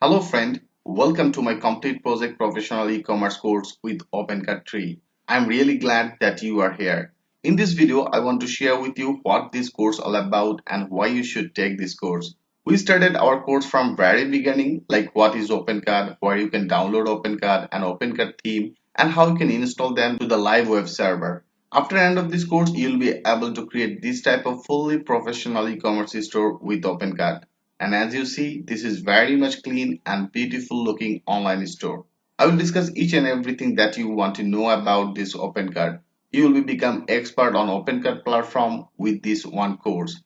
Hello friend, welcome to my complete project professional e-commerce course with OpenCart 3. I'm really glad that you are here. In this video, I want to share with you what this course all about and why you should take this course. We started our course from very beginning, like what is OpenCart, where you can download OpenCart and OpenCart theme, and how you can install them to the live web server. After end of this course, you'll be able to create this type of fully professional e-commerce store with OpenCart. And as you see, this is very much clean and beautiful looking online store. I will discuss each and everything that you want to know about this OpenCart. You will become expert on OpenCart platform with this one course.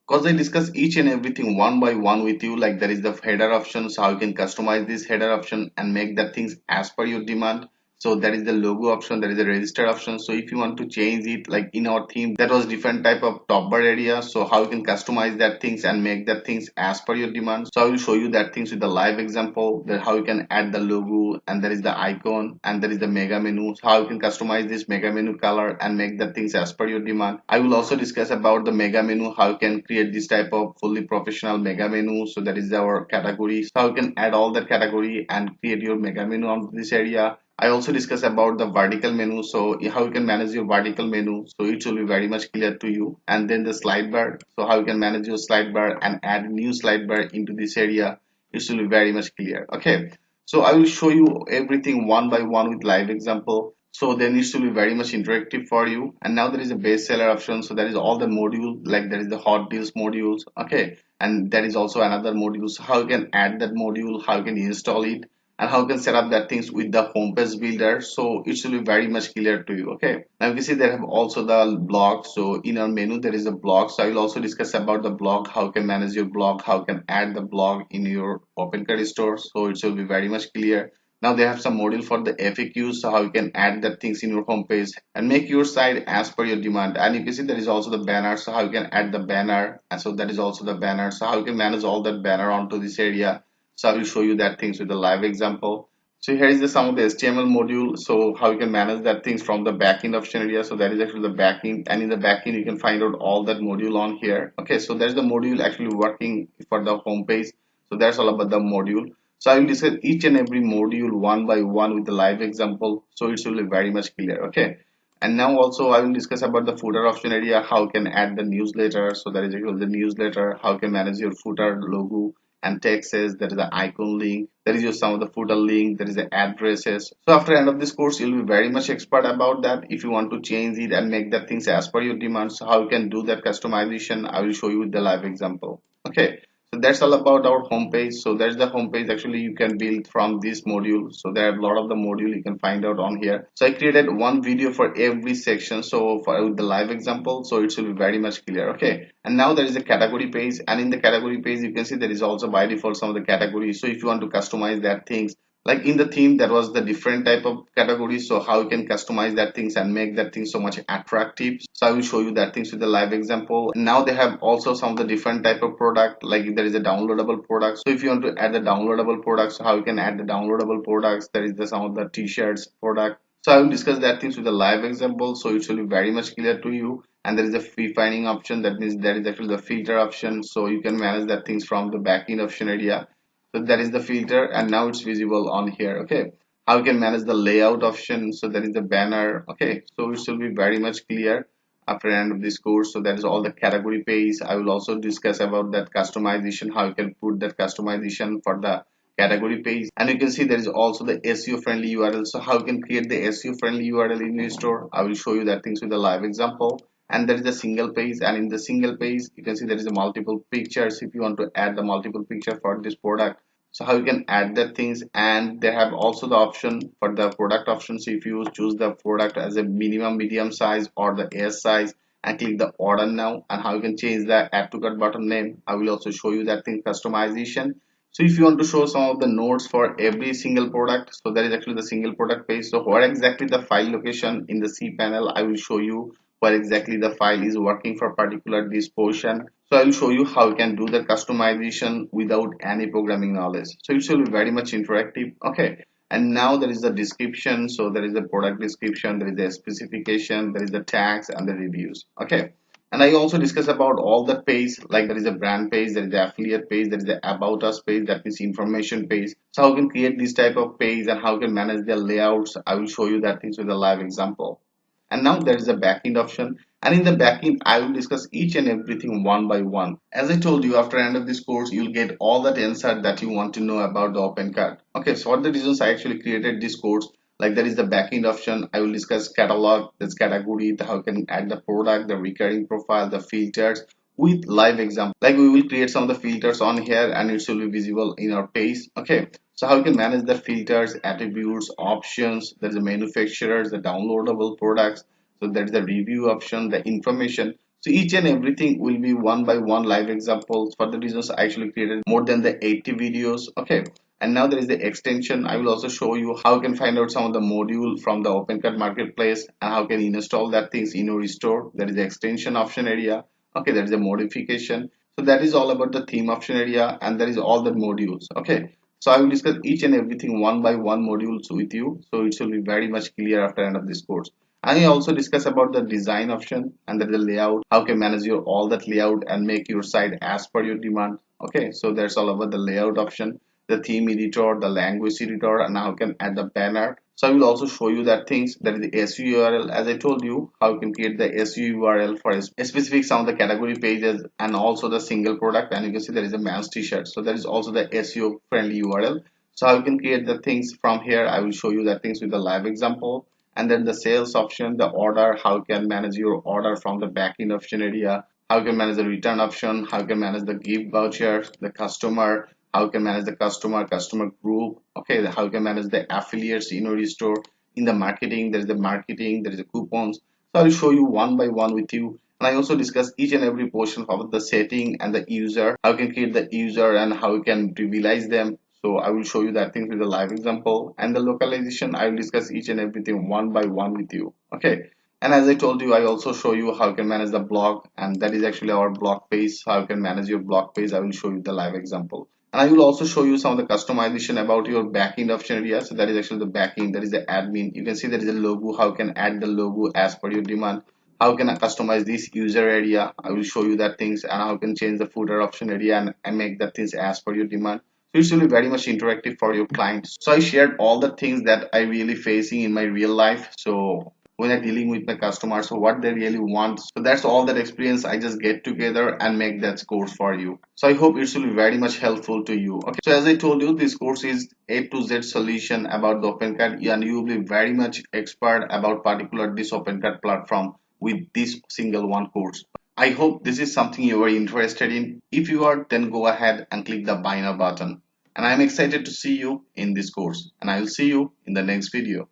Because I discuss each and everything one by one with you, like there is the header options, how you can customize this header option and make the things as per your demand. So that is the logo option, there is a register option. So if you want to change it, like in our theme that was different type of top bar area, so how you can customize that things and make that things as per your demand. So I will show you that things with the live example, that how you can add the logo, and there is the icon, and there is the mega menu, so how you can customize this mega menu color and make the things as per your demand. I will also discuss about the mega menu, how you can create this type of fully professional mega menu. So that is our category, so how you can add all the category and create your mega menu on this area. I also discuss about the vertical menu, so how you can manage your vertical menu, so it will be very much clear to you. And then the slide bar, so how you can manage your slide bar and add new slide bar into this area, it will be very much clear. Okay, so I will show you everything one by one with live example, so then it will be very much interactive for you. And now there is a base seller option, so that is all the module, like there is the hot deals modules. Okay, and there is also another module, so how you can add that module, how you can install it, and how you can set up that things with the home page builder. So it should be very much clear to you. Okay, now you can see they have also the blog. So in our menu there is a blog, so I will also discuss about the blog, how you can manage your blog, how you can add the blog in your OpenCart store, so it will be very much clear. Now they have some module for the FAQs, so how you can add that things in your home page and make your site as per your demand. And you can see there is also the banner, so how you can add the banner, and so that is also the banner, so how you can manage all that banner onto this area. So I will show you that things with a live example. So here is the some of the HTML module, so how you can manage that things from the backend option area. So that is actually the backend, and in the backend you can find out all that module on here. Okay, so there's the module actually working for the home page. So that's all about the module. So I will discuss each and every module one by one with the live example, so it will be very much clear. Okay, and now also I will discuss about the footer option area, how you can add the newsletter. So that is actually the newsletter, how you can manage your footer logo and text. Says there is the icon link, there is your some of the footer link, there is the addresses. So after end of this course you'll be very much expert about that. If you want to change it and make that things as per your demands, so how you can do that customization, I will show you with the live example. Okay, so that's all about our homepage. So that's the homepage actually you can build from this module. So there are a lot of the module you can find out on here. So I created one video for every section, so for with the live example, so it will be very much clear. Okay, and now there is a category page, and in the category page you can see there is also by default some of the categories. So if you want to customize that things, like in the theme that was the different type of categories, so how you can customize that things and make that thing so much attractive. So I will show you that things with the live example. Now they have also some of the different type of product, like there is a downloadable product. So if you want to add the downloadable products, so how you can add the downloadable products. There is the some of the t-shirts product, so I will discuss that things with a live example, so it will be very much clear to you. And there is a free finding option, that means there is actually the filter option, so you can manage that things from the backend option area. So that is the filter, and now it's visible on here. Okay, how you can manage the layout option, so that is the banner. Okay, so it will be very much clear after end of this course. So that is all the category page. I will also discuss about that customization, how you can put that customization for the category page. And you can see there is also the SEO friendly URL, so how you can create the SEO friendly URL in your store. I will show you that things with a live example. And there is a single page, and in the single page you can see there is a multiple pictures. If you want to add the multiple picture for this product, so how you can add the things. And they have also the option for the product option, so if you choose the product as a minimum medium size or the S size and click the order now, and how you can change the add to cart button name. I will also show you that thing customization. So if you want to show some of the notes for every single product, so that is actually the single product page. So where exactly the file location in the C panel, I will show you where exactly the file is working for particular this portion. So I will show you how you can do the customization without any programming knowledge. So it will be very much interactive. Okay, and now there is the description. So there is the product description, there is the specification, there is the tags and the reviews. Okay, And I also discuss about all the page, like there is a brand page, there is the affiliate page, there is the about us page, that means information page. So how you can create this type of page and how you can manage their layouts. I will show you that things with a live example. And now there is a backend option. And in the backend, I will discuss each and everything one by one. As I told you, after end of this course, you'll get all that answer that you want to know about the OpenCart. Okay, so what the reasons I actually created this course, like there is the backend option. I will discuss catalog, that's category, how you can add the product, the recurring profile, the filters with live example. Like we will create some of the filters on here and it will be visible in our page. Okay, so how you can manage the filters, attributes, options, there's the manufacturers, the downloadable products, so that's the review option, the information. So each and everything will be one by one live examples. For the reasons I actually created more than the 80 videos. Okay, and now there is the extension. I will also show you how you can find out some of the module from the OpenCart marketplace and how you can install that things in your store. There is the extension option area. Okay, there is a modification. So that is all about the theme option area, and there is all the modules. Okay, so I will discuss each and everything one by one modules with you, so it will be very much clear after end of this course. I also discuss about the design option and the layout, how can manage your all that layout and make your site as per your demand. Okay, so that's all about the layout option, the theme editor, the language editor, and how you can add the banner. So I will also show you that things, that is the SEO URL. As I told you, how you can create the SEO URL for a specific some of the category pages and also the single product. And you can see there is a man's t-shirt. So there is also the SEO friendly URL. So how you can create the things from here. I will show you the things with the live example. And then the sales option, the order, how you can manage your order from the backend option area, how you can manage the return option, how you can manage the gift vouchers, the customer, how you can manage the customer group. Okay, how you can manage the affiliates in your store. In the marketing, there is the marketing, there is the coupons. So I will show you one by one with you. And I also discuss each and every portion of the setting and the user, how you can create the user and how you can trivialize them. So I will show you that thing with a live example. And the localization, I will discuss each and everything one by one with you. Okay, and as I told you, I also show you how you can manage the blog, and that is actually our blog page. How you can manage your blog page, I will show you the live example. And I will also show you some of the customization about your backend option area. So that is actually the backend, that is the admin. You can see there is a logo, how you can add the logo as per your demand. How can I customize this user area? I will show you that things, and how you can change the footer option area and make that things as per your demand. So it will be very much interactive for your clients. So I shared all the things that I really facing in my real life. So when I'm dealing with my customers, so what they really want. So that's all that experience I just get together and make that course for you. So I hope it will be very much helpful to you. Okay. So as I told you, this course is A to Z solution about the OpenCart, and you will be very much expert about particular this OpenCart platform with this single one course. I hope this is something you are interested in. If you are, then go ahead and click the buy now button. And I'm excited to see you in this course, and I will see you in the next video.